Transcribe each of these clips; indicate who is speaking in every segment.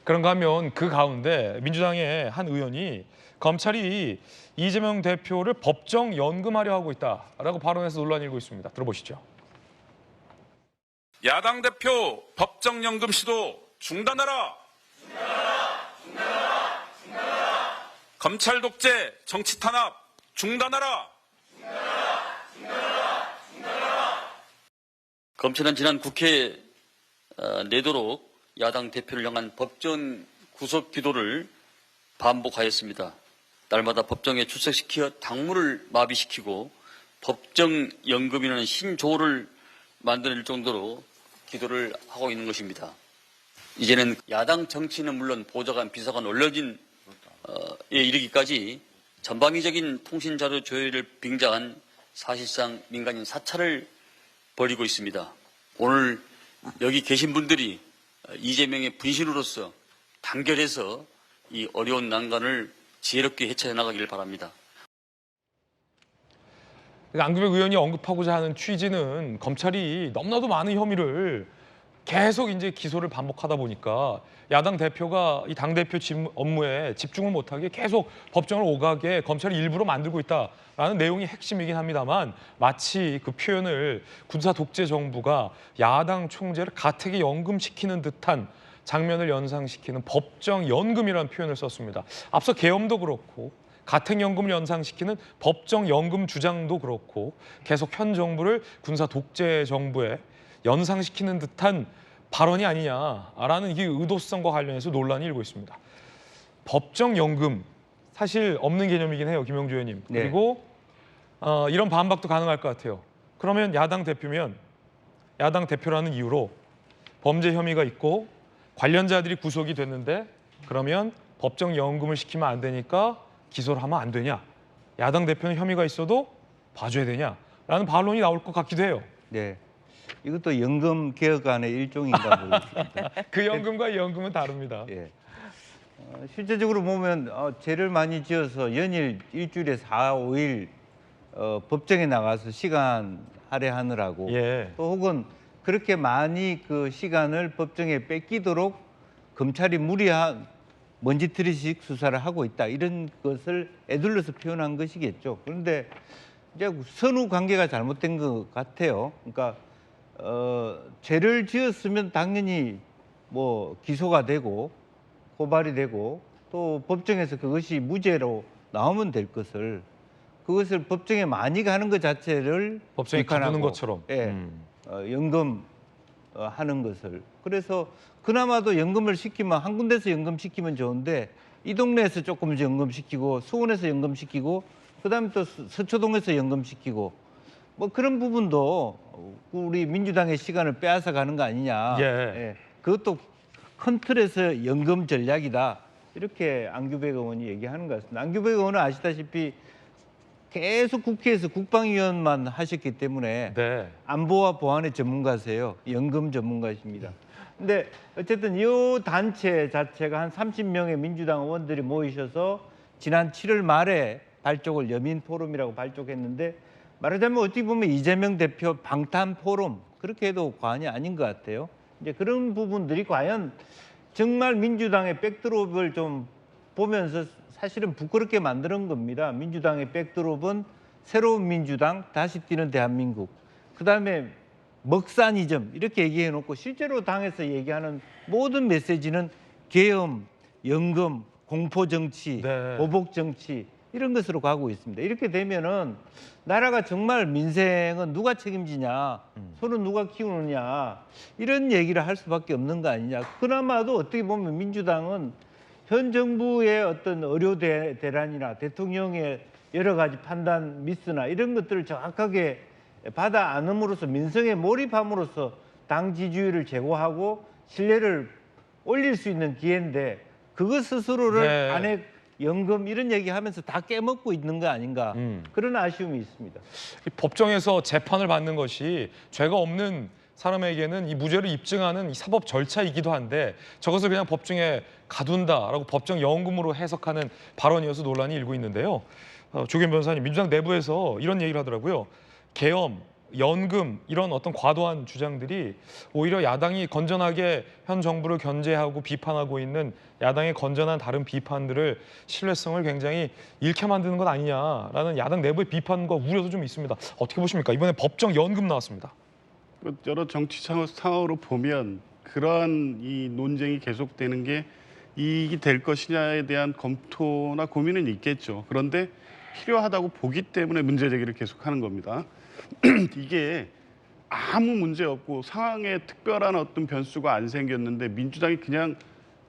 Speaker 1: 그런가 하면 그 가운데 민주당의 한 의원이 검찰이 이재명 대표를 법정 연금하려 하고 있다라고 발언해서 논란이 일고 있습니다. 들어보시죠.
Speaker 2: 야당 대표 법정연금 시도 중단하라. 검찰 독재, 정치 탄압 중단하라.
Speaker 3: 검찰은 지난 국회에 내도록 야당 대표를 향한 법정 구속 기도를 반복하였습니다. 날마다 법정에 출석시켜 당무를 마비시키고 법정연금이라는 신조를 만들 정도로 기도를 하고 있는 것입니다. 이제는 야당 정치인은 물론 보좌관, 비서관, 언론인에 이르기까지 전방위적인 통신자료 조회를 빙자한 사실상 민간인 사찰을 벌이고 있습니다. 오늘 여기 계신 분들이 이재명의 분신으로서 단결해서 이 어려운 난관을 지혜롭게 헤쳐 나가기를 바랍니다.
Speaker 1: 안규백 의원이 언급하고자 하는 취지는 검찰이 너무나도 많은 혐의를 계속 이제 기소를 반복하다 보니까 야당 대표가 이 당대표 업무에 집중을 못하게 계속 법정을 오가게 검찰이 일부러 만들고 있다라는 내용이 핵심이긴 합니다만 마치 그 표현을 군사 독재 정부가 야당 총재를 가택에 연금시키는 듯한 장면을 연상시키는 법정연금이라는 표현을 썼습니다. 앞서 계엄도 그렇고 가택연금을 연상시키는 법정연금 주장도 그렇고 계속 현 정부를 군사 독재 정부에 연상시키는 듯한 발언이 아니냐라는 이 의도성과 관련해서 논란이 일고 있습니다. 법정연금 사실 없는 개념이긴 해요, 김영주 의원님.
Speaker 4: 네.
Speaker 1: 그리고 이런 반박도 가능할 것 같아요. 그러면 야당 대표면 야당 대표라는 이유로 범죄 혐의가 있고 관련자들이 구속이 됐는데 그러면 법정연금을 시키면 안 되니까 기소를 하면 안 되냐? 야당 대표는 혐의가 있어도 봐줘야 되냐라는 반론이 나올 것 같기도 해요.
Speaker 4: 네. 이것도 연금 개혁안의 일종인가 보입니다.
Speaker 1: 그 연금과 이 연금은 다릅니다.
Speaker 4: 예. 실제적으로 보면 죄를 많이 지어서 연일 일주일에 4, 5일 법정에 나가서 시간 할애하느라고
Speaker 1: 예.
Speaker 4: 또 혹은 그렇게 많이 그 시간을 법정에 뺏기도록 검찰이 무리한 먼지털이식 수사를 하고 있다 이런 것을 애둘러서 표현한 것이겠죠. 그런데 이제 선후 관계가 잘못된 것 같아요. 그러니까 죄를 지었으면 당연히 뭐 기소가 되고 고발이 되고 또 법정에서 그것이 무죄로 나오면 될 것을 그것을 법정에 많이 가는 것 자체를
Speaker 1: 법정에
Speaker 4: 비판하고,
Speaker 1: 가두는 것처럼.
Speaker 4: 예, 연금 하는 것을 그래서 그나마도 연금을 시키면 한 군데서 연금시키면 좋은데 이 동네에서 조금 연금시키고 수원에서 연금시키고 그다음에 또 서초동에서 연금시키고 뭐 그런 부분도 우리 민주당의 시간을 빼앗아 가는 거 아니냐.
Speaker 1: 예.
Speaker 4: 예. 그것도 큰 틀에서 연금 전략이다. 이렇게 안규백 의원이 얘기하는 것 같습니다. 안규백 의원은 아시다시피 계속 국회에서 국방위원만 하셨기 때문에
Speaker 1: 네.
Speaker 4: 안보와 보안의 전문가세요. 연금 전문가십니다. 근데 어쨌든 이 단체 자체가 한 30명의 민주당 의원들이 모이셔서 지난 7월 말에 발족을 여민 포럼이라고 발족했는데 말하자면 어떻게 보면 이재명 대표 방탄 포럼 그렇게 해도 과언이 아닌 것 같아요. 이제 그런 부분들이 과연 정말 민주당의 백드롭을 좀 보면서 사실은 부끄럽게 만드는 겁니다. 민주당의 백드롭은 새로운 민주당, 다시 뛰는 대한민국. 그다음에 먹산이즘 이렇게 얘기해 놓고 실제로 당에서 얘기하는 모든 메시지는 계엄, 연금, 공포정치,
Speaker 1: 네.
Speaker 4: 보복정치 이런 것으로 가고 있습니다. 이렇게 되면은 나라가 정말 민생은 누가 책임지냐, 소는 누가 키우느냐 이런 얘기를 할 수밖에 없는 거 아니냐. 그나마도 어떻게 보면 민주당은 현 정부의 어떤 의료 대란이나 대통령의 여러 가지 판단 미스나 이런 것들을 정확하게 받아 안음으로써 민생에 몰입함으로써 당 지지율을 제고하고 신뢰를 올릴 수 있는 기회인데 그것 스스로를
Speaker 1: 네.
Speaker 4: 안에 연금 이런 얘기하면서 다 깨먹고 있는 거 아닌가 그런 아쉬움이 있습니다.
Speaker 1: 이 법정에서 재판을 받는 것이 죄가 없는 사람에게는 이 무죄를 입증하는 이 사법 절차이기도 한데 저것을 그냥 법정에 가둔다라고 법정연금으로 해석하는 발언이어서 논란이 일고 있는데요. 조규현 변호사님, 민주당 내부에서 이런 얘기를 하더라고요. 계엄, 연금 이런 어떤 과도한 주장들이 오히려 야당이 건전하게 현 정부를 견제하고 비판하고 있는 야당의 건전한 다른 비판들을 신뢰성을 굉장히 잃게 만드는 것 아니냐라는 야당 내부의 비판과 우려도 좀 있습니다. 어떻게 보십니까? 이번에 법정 연금 나왔습니다.
Speaker 5: 여러 정치 상황으로 보면 그러한 이 논쟁이 계속되는 게 이익이 될 것이냐에 대한 검토나 고민은 있겠죠. 그런데 필요하다고 보기 때문에 문제 제기를 계속하는 겁니다. 이게 아무 문제 없고 상황에 특별한 어떤 변수가 안 생겼는데 민주당이 그냥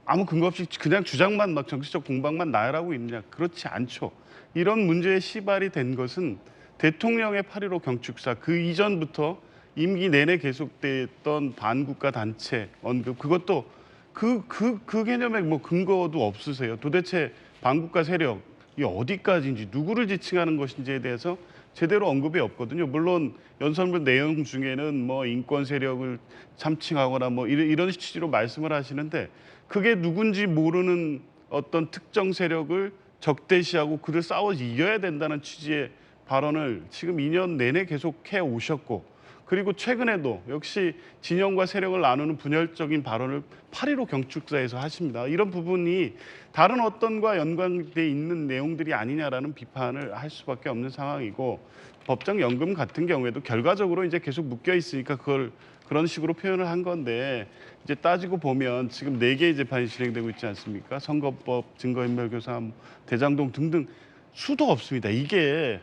Speaker 5: 아무 근거 없이 그냥 주장만 막 정치적 공방만 나열하고 있느냐? 그렇지 않죠. 이런 문제에 시발이 된 것은 대통령의 8.15 경축사 그 이전부터 임기 내내 계속됐던 반국가 단체 언급 그것도 그 개념에 뭐 근거도 없으세요. 도대체 반국가 세력이 어디까지인지 누구를 지칭하는 것인지에 대해서 제대로 언급이 없거든요. 물론 연설문 내용 중에는 뭐 인권 세력을 참칭하거나 뭐 이런 취지로 말씀을 하시는데 그게 누군지 모르는 어떤 특정 세력을 적대시하고 그를 싸워 이겨야 된다는 취지의 발언을 지금 2년 내내 계속 해 오셨고 그리고 최근에도 역시 진영과 세력을 나누는 분열적인 발언을 8.15 경축사에서 하십니다. 이런 부분이 다른 어떤과 연관돼 있는 내용들이 아니냐라는 비판을 할 수밖에 없는 상황이고 법정 연금 같은 경우에도 결과적으로 이제 계속 묶여 있으니까 그걸 그런 식으로 표현을 한 건데 이제 따지고 보면 지금 4개의 재판이 진행되고 있지 않습니까? 선거법, 증거인멸교사, 대장동 등등 수도 없습니다. 이게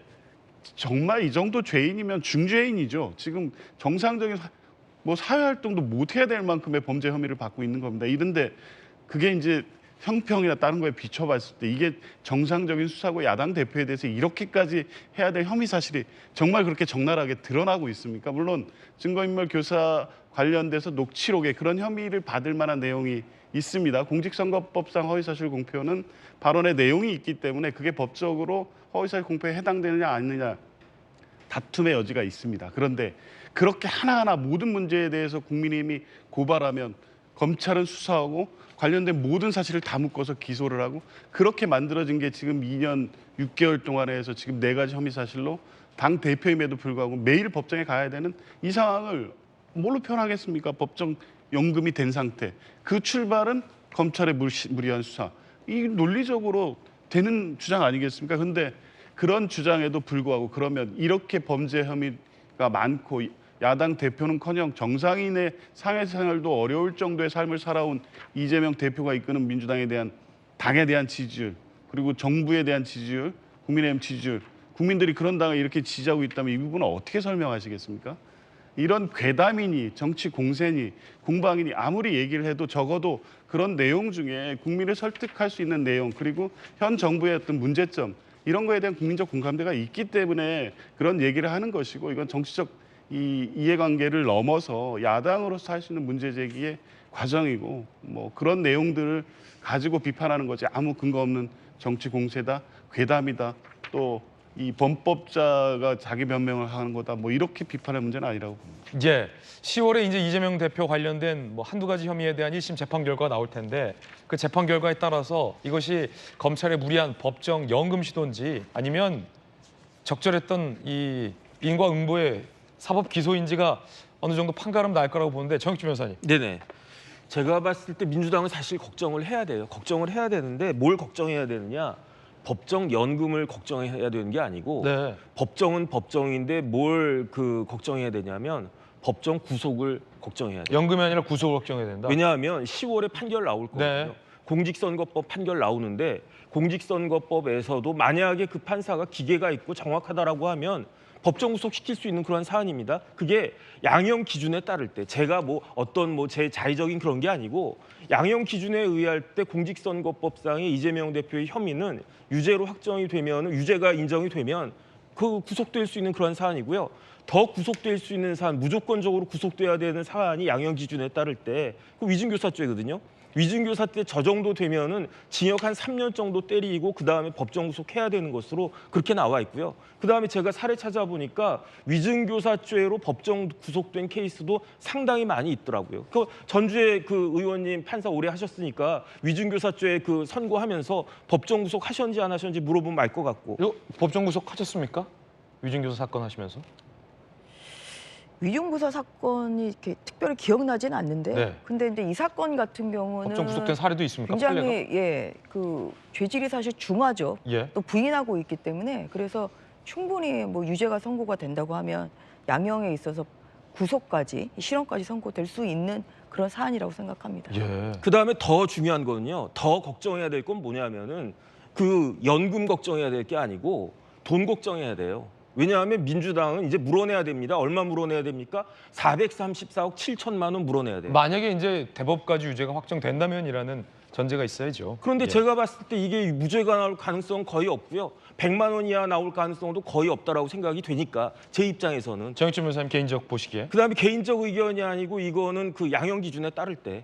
Speaker 5: 정말 이 정도 죄인이면 중죄인이죠. 지금 정상적인 뭐 사회활동도 못 해야 될 만큼의 범죄 혐의를 받고 있는 겁니다. 이런데 그게 이제 형평이나 다른 거에 비춰봤을 때 이게 정상적인 수사고 야당 대표에 대해서 이렇게까지 해야 될 혐의 사실이 정말 그렇게 적나라하게 드러나고 있습니까? 물론 증거인멸 교사 관련돼서 녹취록에 그런 혐의를 받을 만한 내용이 있습니다. 공직선거법상 허위사실 공표는 발언의 내용이 있기 때문에 그게 법적으로 허위사실 공표에 해당되느냐 아니느냐 다툼의 여지가 있습니다. 그런데 그렇게 하나하나 모든 문제에 대해서 국민의힘이 고발하면 검찰은 수사하고 관련된 모든 사실을 다 묶어서 기소를 하고 그렇게 만들어진 게 지금 2년 6개월 동안에 해서 지금 4가지 혐의 사실로 당 대표임에도 불구하고 매일 법정에 가야 되는 이 상황을 뭘로 표현하겠습니까? 법정 연금이 된 상태. 그 출발은 검찰의 무리한 수사. 이 논리적으로 되는 주장 아니겠습니까? 근데 그런 주장에도 불구하고 그러면 이렇게 범죄 혐의가 많고 야당 대표는커녕 정상인의 사회생활도 어려울 정도의 삶을 살아온 이재명 대표가 이끄는 민주당에 대한 당에 대한 지지율 그리고 정부에 대한 지지율, 국민의힘 지지율 국민들이 그런 당을 이렇게 지지하고 있다면 이 부분을 어떻게 설명하시겠습니까? 이런 괴담이니 정치 공세니 공방이니 아무리 얘기를 해도 적어도 그런 내용 중에 국민을 설득할 수 있는 내용 그리고 현 정부의 어떤 문제점 이런 거에 대한 국민적 공감대가 있기 때문에 그런 얘기를 하는 것이고 이건 정치적 이 이해관계를 넘어서 야당으로서 할 수 있는 문제 제기의 과정이고 뭐 그런 내용들을 가지고 비판하는 거지 아무 근거 없는 정치 공세다 괴담이다 또 이 범법자가 자기 변명을 하는 거다 뭐 이렇게 비판할 문제는 아니라고 봅니다.
Speaker 1: 이제 10월에 이제 이재명 대표 관련된 뭐 한두 가지 혐의에 대한 1심 재판 결과가 나올 텐데 그 재판 결과에 따라서 이것이 검찰의 무리한 법정 연금 시도인지 아니면 적절했던 이 인과응보의 사법 기소인지가 어느 정도 판가름 날 거라고 보는데 정익주 변호사님.
Speaker 6: 네네. 제가 봤을 때 민주당은 사실 걱정을 해야 돼요. 걱정을 해야 되는데 뭘 걱정해야 되느냐? 법정 연금을 걱정해야 되는 게 아니고
Speaker 1: 네.
Speaker 6: 법정은 법정인데 뭘 걱정해야 되냐면 법정 구속을 걱정해야 돼요.
Speaker 1: 연금이 아니라 구속을 걱정해야 된다.
Speaker 6: 왜냐하면 10월에 판결 나올 거거든요.
Speaker 1: 네.
Speaker 6: 공직선거법 판결 나오는데 공직선거법에서도 만약에 그 판사가 기계가 있고 정확하다라고 하면 법정 구속시킬 수 있는 그런 사안입니다. 그게 양형 기준에 따를 때 제가 뭐 어떤 뭐 제 자의적인 그런 게 아니고 양형 기준에 의할 때 공직선거법상의 이재명 대표의 혐의는 유죄로 확정이 되면 유죄가 인정이 되면 그 구속될 수 있는 그런 사안이고요. 더 구속될 수 있는 사안, 무조건적으로 구속돼야 되는 사안이 양형 기준에 따를 때 그 위증교사죄거든요. 위증교사 때 저 정도 되면은 징역 한 3년 정도 때리고 그 다음에 법정 구속해야 되는 것으로 그렇게 나와 있고요. 그 다음에 제가 사례 찾아보니까 위증교사죄로 법정 구속된 케이스도 상당히 많이 있더라고요. 그 전주에 그 의원님 판사 오래 하셨으니까 위증교사죄 그 선고하면서 법정 구속하셨는지 안 하셨는지 물어보면 알 것 같고.
Speaker 1: 이거 법정 구속하셨습니까? 위증교사 사건 하시면서?
Speaker 7: 위중부사 사건이 이렇게 특별히 기억나지는 않는데,
Speaker 1: 네.
Speaker 7: 근데 이제 이 사건 같은 경우는
Speaker 1: 법정 구속된 사례도 있습니까?
Speaker 7: 굉장히
Speaker 1: 판례가?
Speaker 7: 그 죄질이 사실 중하죠.
Speaker 1: 예.
Speaker 7: 또 부인하고 있기 때문에 그래서 충분히 뭐 유죄가 선고가 된다고 하면 양형에 있어서 구속까지 실형까지 선고될 수 있는 그런 사안이라고 생각합니다.
Speaker 1: 예.
Speaker 6: 그다음에 더 중요한 거는요. 더 걱정해야 될 건 뭐냐면은 그 연금 걱정해야 될 게 아니고 돈 걱정해야 돼요. 왜냐하면 민주당은 이제 물어내야 됩니다. 얼마 물어내야 됩니까? 434억 7천만 원 물어내야 돼요.
Speaker 1: 만약에 이제 대법까지 유죄가 확정된다면이라는 전제가 있어야죠.
Speaker 6: 그런데
Speaker 1: 예.
Speaker 6: 제가 봤을 때 이게 무죄가 나올 가능성은 거의 없고요. 100만 원 이하 나올 가능성도 거의 없다라고 생각이 되니까 제 입장에서는.
Speaker 1: 정영진 변호사님 개인적 보시기에.
Speaker 6: 그다음에 개인적 의견이 아니고 이거는 그 양형 기준에 따를 때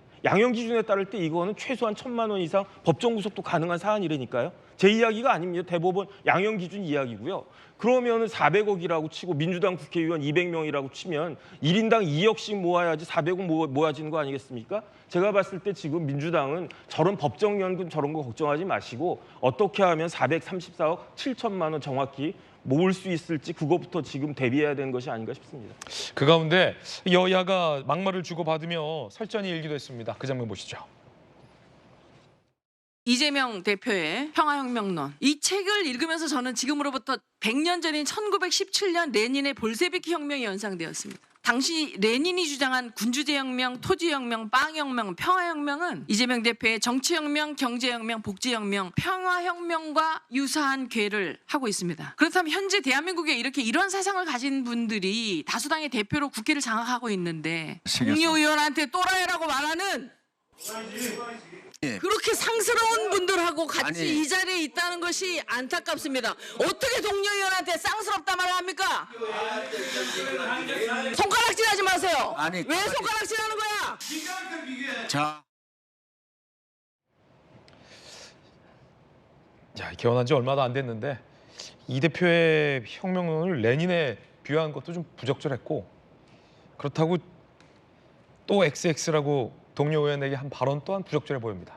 Speaker 6: 이거는 최소한 1,000만 원 이상 법정 구속도 가능한 사안이라니까요. 제 이야기가 아닙니다. 대법원 양형 기준 이야기고요. 그러면은 400억이라고 치고 민주당 국회의원 200명이라고 치면 1인당 2억씩 모아야지 400억 모아지는 거 아니겠습니까? 제가 봤을 때 지금 민주당은 저런 법정 연금 저런 거 걱정하지 마시고 어떻게 하면 434억 7천만 원 정확히 모을 수 있을지 그거부터 지금 대비해야 되는 것이 아닌가 싶습니다.
Speaker 1: 그 가운데 여야가 막말을 주고받으며 설전이 일기도 했습니다. 그 장면 보시죠.
Speaker 8: 이재명 대표의 평화혁명론. 이 책을 읽으면서 저는 지금으로부터 100년 전인 1917년 레닌의 볼세비키 혁명이 연상되었습니다. 당시 레닌이 주장한 군주제혁명, 토지혁명, 빵혁명, 평화혁명은 이재명 대표의 정치혁명, 경제혁명, 복지혁명, 평화혁명과 유사한 궤를 하고 있습니다. 그렇다면 현재 대한민국에 이렇게 이런 사상을 가진 분들이 다수당의 대표로 국회를 장악하고 있는데 동료 의원한테 또라이라고 말하는 그렇게 상스러운 분들하고 같이 이 자리에 있다는 것이 안타깝습니다. 어떻게 동료 의원한테 쌍스럽다 말을 합니까? 손가락질하지 마세요. 왜 손가락질하는 거야?
Speaker 1: 자, 개헌한 지 얼마도 안 됐는데 이 대표의 혁명론을 레닌에 비유한 것도 좀 부적절했고 그렇다고 또 XX라고 동료 의원에게 한 발언 또한 부적절해 보입니다.